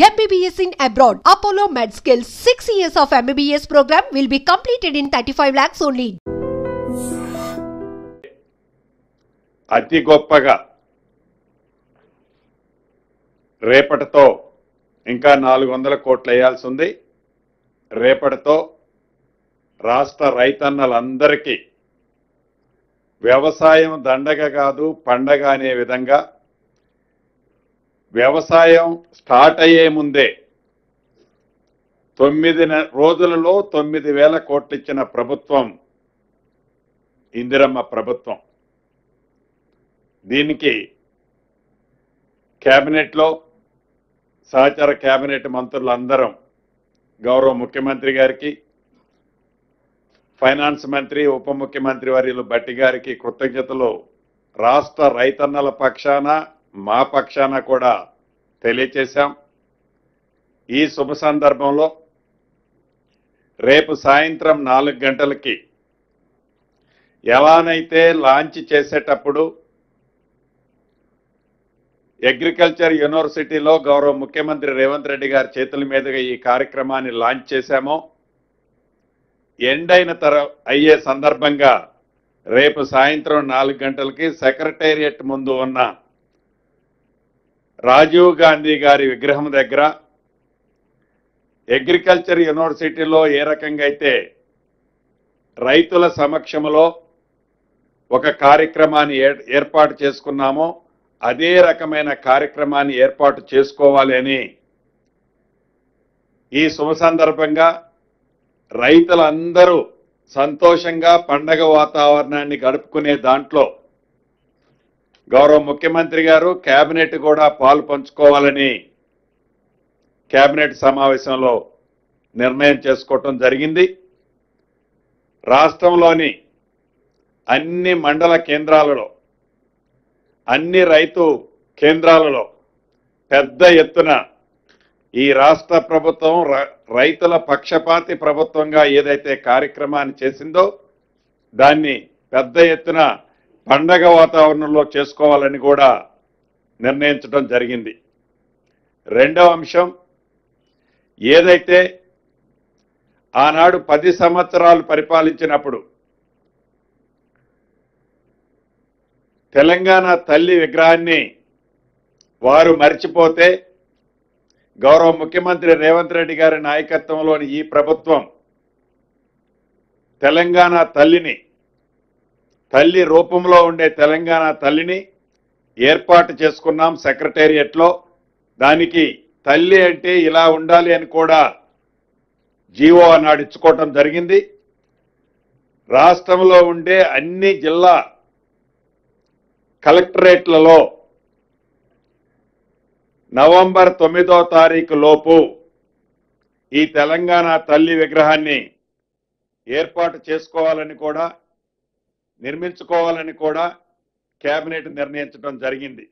MBBS in abroad. Apollo MedSkill 6 years of MBBS program will be completed in 35 lakhs only. అతి గొప్పగా రేపటితో ఇంకా 400 కోట్లు వేయాల్సి ఉంది. రేపటితో రాష్ట్ర రైతన్నలందరికీ వ్యవసాయం దండగ కాదు పండగ అనే విధంగా వ్యవసాయం స్టార్ట్ అయ్యే ముందే 9 రోజులలో 9,000 కోట్లు ఇచ్చిన ప్రభుత్వం ఇందిరమ్మ ప్రభుత్వం. దీనికి కేబినెట్లో సహచర కేబినెట్ మంత్రులందరం గౌరవ ముఖ్యమంత్రి గారికి, ఫైనాన్స్ మంత్రి ఉప ముఖ్యమంత్రి వర్యులు భట్టి గారికి కృతజ్ఞతలు రాష్ట్ర రైతన్నల పక్షాన మా పక్షాన కూడా తెలియచేశాం. ఈ శుభ సందర్భంలో రేపు సాయంత్రం 4 గంటలకి ఎలానైతే లాంచ్ చేసేటప్పుడు అగ్రికల్చర్ యూనివర్సిటీలో గౌరవ ముఖ్యమంత్రి రేవంత్ రెడ్డి గారి చేతుల మీదుగా ఈ కార్యక్రమాన్ని లాంచ్ చేశామో, ఎండ్ అయ్యే సందర్భంగా రేపు సాయంత్రం 4 గంటలకి సెక్రటేరియట్ ముందు ఉన్న రాజీవ్ గాంధీ గారి విగ్రహం దగ్గర అగ్రికల్చర్ యూనివర్సిటీలో ఏ రకంగా అయితే రైతుల సమక్షంలో ఒక కార్యక్రమాన్ని ఏర్పాటు చేసుకున్నామో అదే రకమైన కార్యక్రమాన్ని ఏర్పాటు చేసుకోవాలి అని ఈ శుభ సందర్భంగా రైతులందరూ సంతోషంగా పండగ వాతావరణాన్ని గడుపుకునే దాంట్లో గౌరవ ముఖ్యమంత్రి గారు కేబినెట్ కూడా పాలు పంచుకోవాలని కేబినెట్ సమావేశంలో నిర్ణయం చేసుకోవటం జరిగింది. రాష్ట్రంలోని అన్ని మండల కేంద్రాలలో, అన్ని రైతు కేంద్రాలలో పెద్ద ఎత్తున ఈ రాష్ట్ర ప్రభుత్వం రైతుల పక్షపాతి ప్రభుత్వంగా ఏదైతే కార్యక్రమాన్ని చేసిందో దాన్ని పెద్ద ఎత్తున పండగ వాతావరణంలో చేసుకోవాలని కూడా నిర్ణయించడం జరిగింది. రెండవ అంశం, ఏదైతే ఆనాడు 10 సంవత్సరాలు పరిపాలించినప్పుడు తెలంగాణ తల్లి విగ్రహాన్ని వారు మర్చిపోతే గౌరవ ముఖ్యమంత్రి రేవంత్ రెడ్డి గారి నాయకత్వంలోని ఈ ప్రభుత్వం తెలంగాణ తల్లి రూపంలో ఉండే తెలంగాణ తల్లిని ఏర్పాటు చేసుకున్నాం సెక్రటేరియట్లో. దానికి తల్లి అంటే ఇలా ఉండాలి అని కూడా జీవో అన్నాడు ఇచ్చుకోవటం జరిగింది. రాష్ట్రంలో ఉండే అన్ని జిల్లా కలెక్టరేట్లలో నవంబర్ 9వ తారీఖు లోపు ఈ తెలంగాణ తల్లి విగ్రహాన్ని ఏర్పాటు చేసుకోవాలని కూడా, నిర్మించుకోవాలని కూడా కేబినెట్ నిర్ణయించడం జరిగింది.